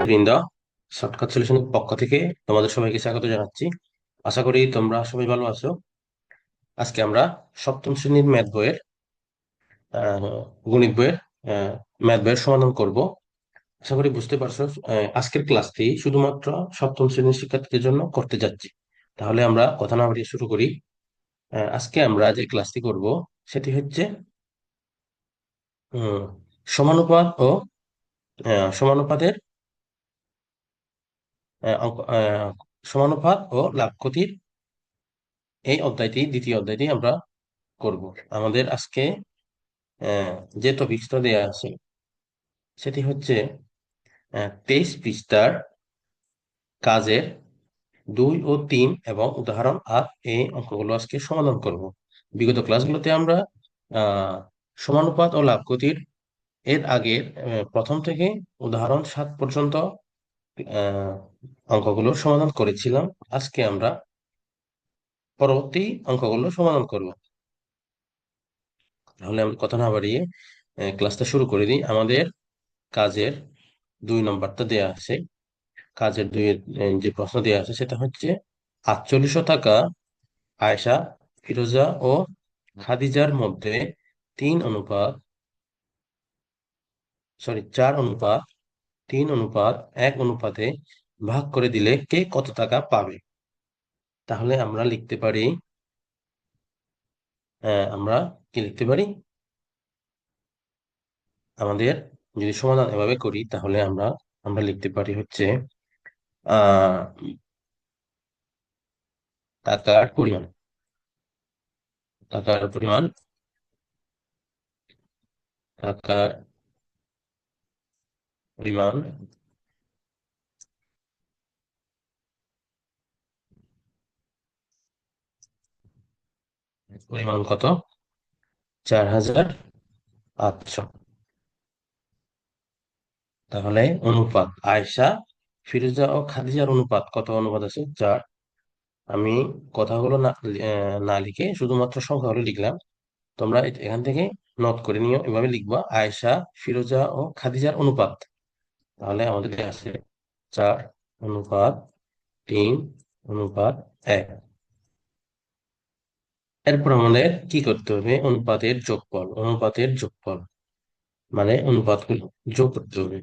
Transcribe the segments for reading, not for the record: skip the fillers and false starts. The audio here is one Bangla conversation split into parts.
বৃন্দ, শর্টকাট সলিউশনের পক্ষ থেকে তোমাদের সবাইকে স্বাগত জানাচ্ছি। আশা করি তোমরা সবাই ভালো আছো। আজকে আমরা সপ্তম শ্রেণীর ম্যাথ বইয়ের আহ, গণিত বইয়ের ম্যাথ বইয়ের সমাধান করব। আশা করি বুঝতে পারছো। আজকের ক্লাসটি শুধুমাত্র সপ্তম শ্রেণীর শিক্ষার্থীদের জন্য করতে যাচ্ছি। তাহলে আমরা কথা না বাড়িয়ে শুরু করি। আজকে আমরা যে ক্লাসটি করব সেটি হচ্ছে উম, সমানুপাত ও সমানুপাতের সমানুপাত ও লাভ ক্ষতির এই অধ্যায়টি, দ্বিতীয় অধ্যায়টি আমরা করব। আমাদের আজকে আহ, যে টপিকসটা দেয়া আছে সেটি হচ্ছে 23 পৃষ্ঠার কাজের 2 ও 3 এবং উদাহরণ 8। এই অঙ্কগুলো আজকে সমাধান করব। বিগত ক্লাসগুলোতে আমরা আহ সমানুপাত ও লাভ ক্ষতির এর আগের প্রথম থেকে উদাহরণ 7 পর্যন্ত আহ অঙ্কগুলো সমাধান করেছিলাম। আজকে আমরা পরবর্তী অঙ্কগুলো সমাধান করব। তাহলে আমি কথা না বাড়িয়ে ক্লাসটা শুরু করে দিই। আমাদের কাজের 2 নম্বরটা দেয়া আছে। কাজের দুইয়ের যে প্রশ্ন দেওয়া আছে সেটা হচ্ছে 4800 টাকা আয়েশা, ফিরোজা ও খাদিজার মধ্যে 4:3 অনুপাতে ভাগ করে দিলে কে কত টাকা পাবে? তাহলে আমরা লিখতে পারি, আমরা কি লিখতে পারি? আমাদের যদি সমাধান এভাবে করি তাহলে আমরা আমরা লিখতে পারি হচ্ছে আহ টাকার পরিমাণ টাকার পরিমাণ টাকার পরিমাণ পরিমাণ কত? 4800। তাহলে অনুপাত আয়েশা, ফিরোজা ও খাদিজার অনুপাত কত অনুপাত আছে? 4। আমি কথাগুলো না লিখে শুধুমাত্র সংখ্যাগুলো লিখলাম। তোমরা এখান থেকে নোট করে নিও, এভাবে লিখবা আয়েশা, ফিরোজা ও খাদিজার অনুপাত। তাহলে আমাদের আছে 4:3:1। এরপর আমাদের কি করতে হবে? অনুপাতের যোগফল মানে যোগ করতে হবে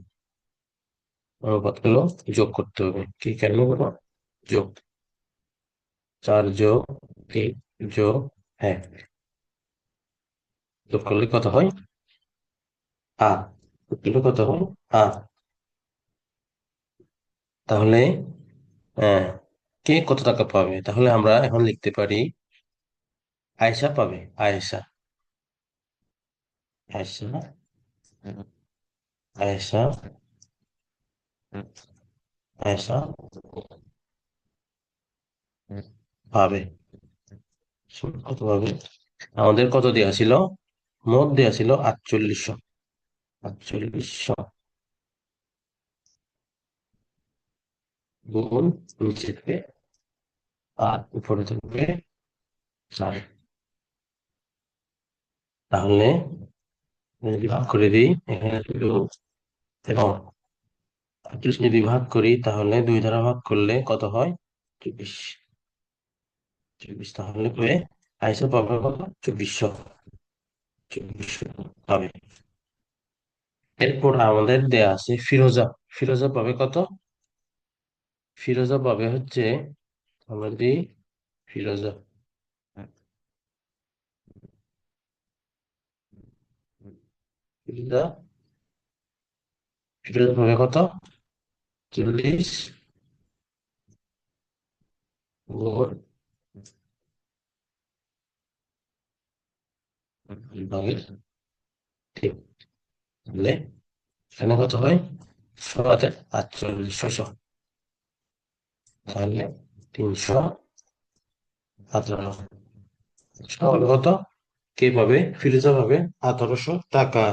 অনুপাতগুলো যোগ করতে হবে। কি কেন করবো? যোগ 4+3+1 যোগ করলে কত হয়? 8। যোগ করলে কত হয়? 8। তাহলে আহ, কে কত টাকা পাবে? তাহলে আমরা এখন লিখতে পারি আয়েশা পাবে। আয়েশা আয়েশা আয়েশা পাবে। কত পাবে? আমাদের কত দেওয়া ছিল? মোট দেওয়া ছিল 4800। 4800 গুণ, নিচে থেকে 8, উপরে থাকবে 4। তাহলে যদি ভাগ করে দিই, এখানে শুধু এবং 38 যদি ভাগ করি তাহলে 2 দ্বারা ভাগ করলে কত হয়? 24। 24 তাহলে পেয়ে আইসো পাবে কত? 2400। 2400 পাবে। এরপর আমাদের দেয়া আছে ফিরোজা। ফিরোজা পাবে কত? ফিরোজা পাবে হচ্ছে, আমরা দিই ফিরোজা ফিরোজা ফিরোজা পাবে কত? 40 গুণ ভাগের 3। তাহলে এখানে কত হয়? 48,600। তাহলে 317 হবে কত? কে পাবে? ফিরোজা পাবে 1800 টাকা।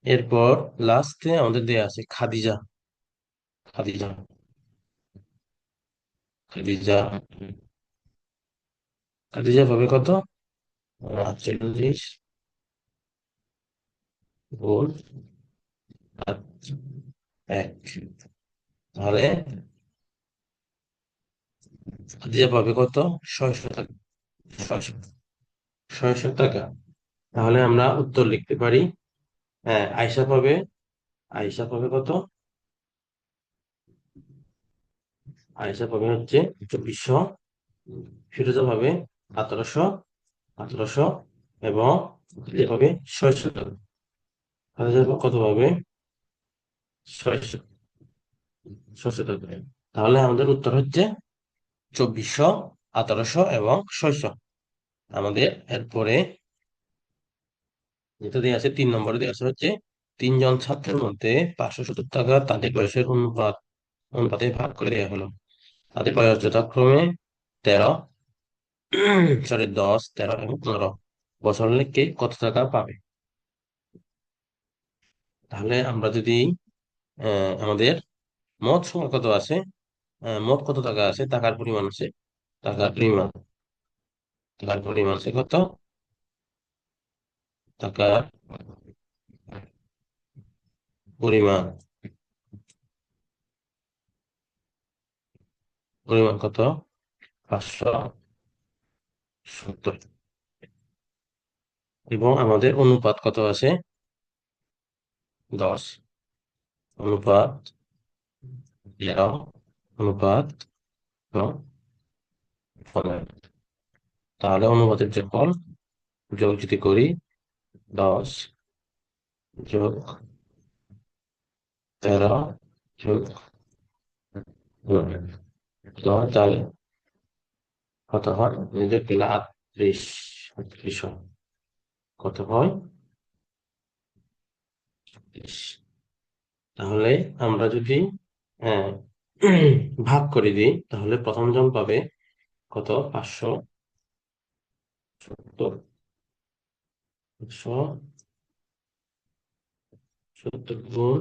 এরপর লাস্টে আমাদের দেয়া আছে খাদিজা। খাদিজা খাদিজা খাদিজা পাবে কত? 48 গুণ 1। তাহলে খাদিজা পাবে কত? 600 টাকা। 600 600 টাকা। তাহলে আমরা উত্তর লিখতে পারি, হ্যাঁ, আয়শা পাবে কত? আয়শা পাবে হচ্ছে 2400, ফিরোজা পাবে 1800, এবং খাদিজা পাবে 600 টাকা। খাদিজা কত পাবে? 600 600 টাকা। তাহলে আমাদের উত্তর হচ্ছে 2400, 1800 এবং 600। আমাদের এরপরে যেটা দেওয়া আছে, 3 নম্বরে দেওয়া আছে হচ্ছে, তিনজন ছাত্রের মধ্যে 570 টাকা তাদের বয়সের অনুপাতে ভাগ করে দেওয়া হলো। তাদের বয়স যথাক্রমে 13, 10, 13 এবং 15 বছর হলে কে কত টাকা পাবে? তাহলে আমরা যদি আমাদের মোট সময় কত আছে, মোট কত টাকা আছে, টাকার পরিমাণ আছে, টাকার পরিমাণ টাকার পরিমাণ আছে কত? টাকার পরিমাণ পরিমাণ কত? 570। এবং আমাদের অনুপাত কত আছে? 10 অনুপাত 13 অনুপাত 15। তাহলে অনুপাতের যে ফল যোগ যদি করি, 10 যোগ 13 যোগ 15, তাহলে কত হয়? নিজের পেলে 38। 38 হয়। কত হয়? 38। তাহলে আমরা যদি আহ, ভাগ করে দিই, তাহলে প্রথম জন পাবে কত? 570। 570 গুণ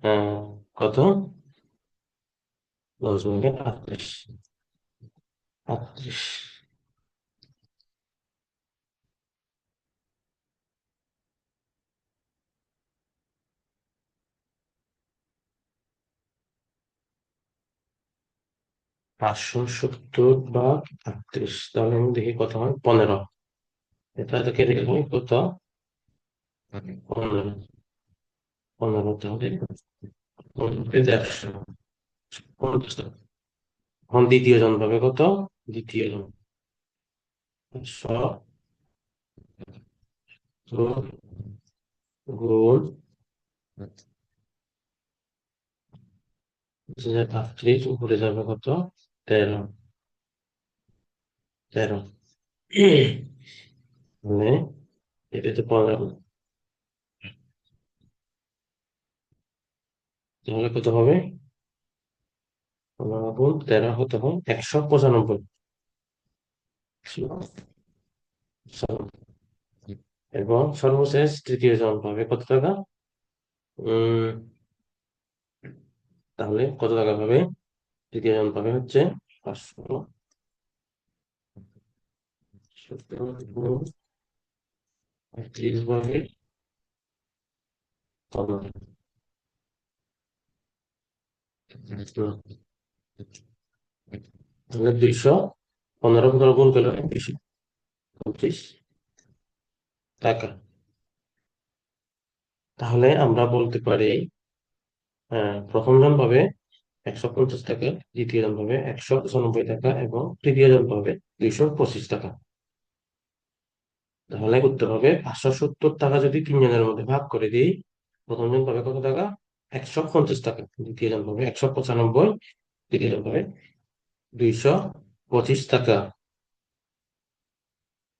আহ, কত? 10 × 38। 38। 570/38, তাহলে আমি দেখি কত হয়। 15। এটা থেকে দেখি কত? 15। 15 তাহলে 150। এখন দ্বিতীয় জন পাবে কত? দ্বিতীয় জন 100 গুণ 38, উপরে যাবে কত? 13। 13 মানে এটা তো 15। তাহলে কত হবে? 15 × 13 হতে হয় 195। এবং সর্বশেষ তৃতীয় জন পাবে কত টাকা? উম তাহলে কত টাকা পাবে? তৃতীয় জন পাবে হচ্ছে 530 ভাগে 15। তাহলে 215 গুণ করলে 225 টাকা। তাহলে আমরা বলতে পারি, প্রথম জন পাবে 150 টাকা, দ্বিতীয় জন পাবে 195 টাকা, এবং তৃতীয় জন পাবে 225 টাকা। তাহলে করতে হবে 570 টাকা যদি তিনজনের মধ্যে ভাগ করে দিই, প্রথম জন পাবে কত টাকা? 150 টাকা, দ্বিতীয় জন পাবে 195, তৃতীয় জন পাবে 225 টাকা।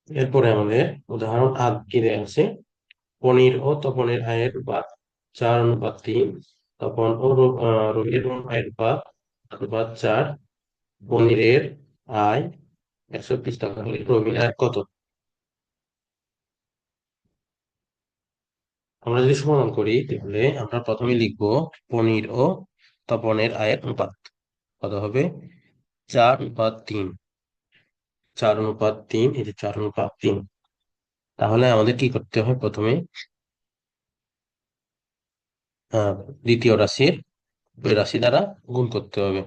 এরপরে আমাদের উদাহরণ 8 কি দেয়া আছে, পনির ও তপনের আয়ের অনুপাত 4:3। তপন ও রবির আয়ের অনুপাত 4। পনিরের আয় 120 টাকা হলে রবির আয় কত? আমরা যদি সমাধান করি, তাহলে আমরা প্রথমে লিখব পনির ও তপনের আয়ের অনুপাত কত হবে? 4:3। 4:3, এই যে 4:3। তাহলে আমাদের কি করতে হবে? প্রথমে আহ, দ্বিতীয় রাশির ওই রাশি দ্বারা গুণ করতে হবে।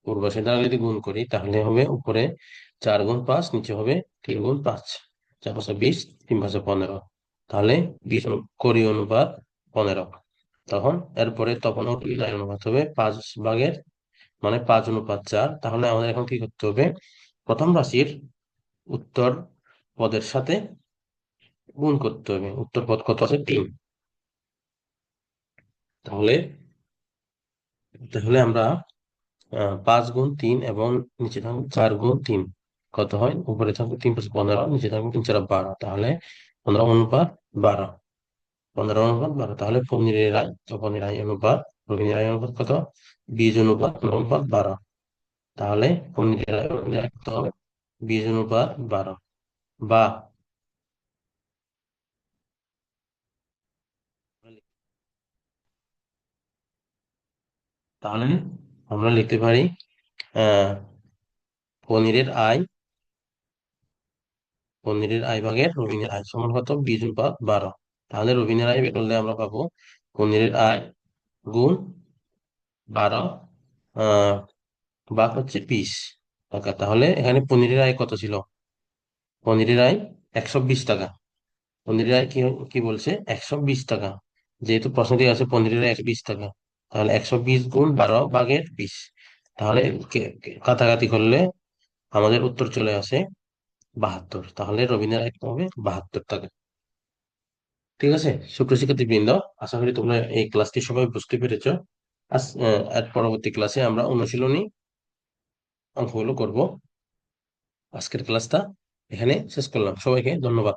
পূর্ব রাশি দ্বারা যদি গুণ করি তাহলে হবে উপরে 4 গুণ 5, নিচে হবে 3 গুণ 5। 4 × 5 = 20, 3 × 5 = 15। তাহলে 20 করি অনুপাত 15। তখন এরপরে তখন নাই অনুপাত হবে 5 ভাগের, মানে 5 × 4। তাহলে আমাদের এখন কি করতে হবে? প্রথম রাশির উত্তর পদের সাথে গুণ করতে হবে। উত্তর পদ কত আছে? 3। তাহলে তাহলে আমরা 5 × 3 এবং নিচে থাকবে 4 × 3, কত হয়? উপরে থাকবে 3 + 5 = 15, নিচে থাকবে 3 × 4 = 12। তাহলে 15 অনুপাত 12। 15 অনুপাত 12। তাহলে পনিরের আয় অনুপাত কত? 20 অনুপাত 9 × 12। তাহলে পনিরের আয় কত হবে? 20 অনুপাত 12। বা তাহলে আমরা লিখতে পারি আহ পনিরের আয় ভাগের রবিনের আয় সমান কত? 20 অনুপাত 12। তাহলে রবিনের আয় বের করলে আমরা পাবো পনিরের আয় গুণ 12 আহ ভাগ হচ্ছে 20 টাকা। তাহলে এখানে পনিরের আয় কত ছিল? পনিরের আয় 120 টাকা। পনিরের আয় কি কি বলছে? 120 টাকা। যেহেতু প্রশ্নটি আছে পনিরের আয় 120 টাকা, তাহলে 120 × 12 ভাগের 20। তাহলে কাটাকাটি করলে আমাদের উত্তর চলে আসে 72। তাহলে রবিনের আয় কত হবে? 72 টাকা। ঠিক আছে সুপ্রিয় শিক্ষার্থী বৃন্দ, আশা করি তোমরা এই ক্লাসটি সবাই বুঝতে পেরেছো। এর পরবর্তী ক্লাসে আমরা অনুশীলনী অঙ্কগুলো করব। আজকের ক্লাসটা এখানে শেষ করলাম। সবাইকে ধন্যবাদ।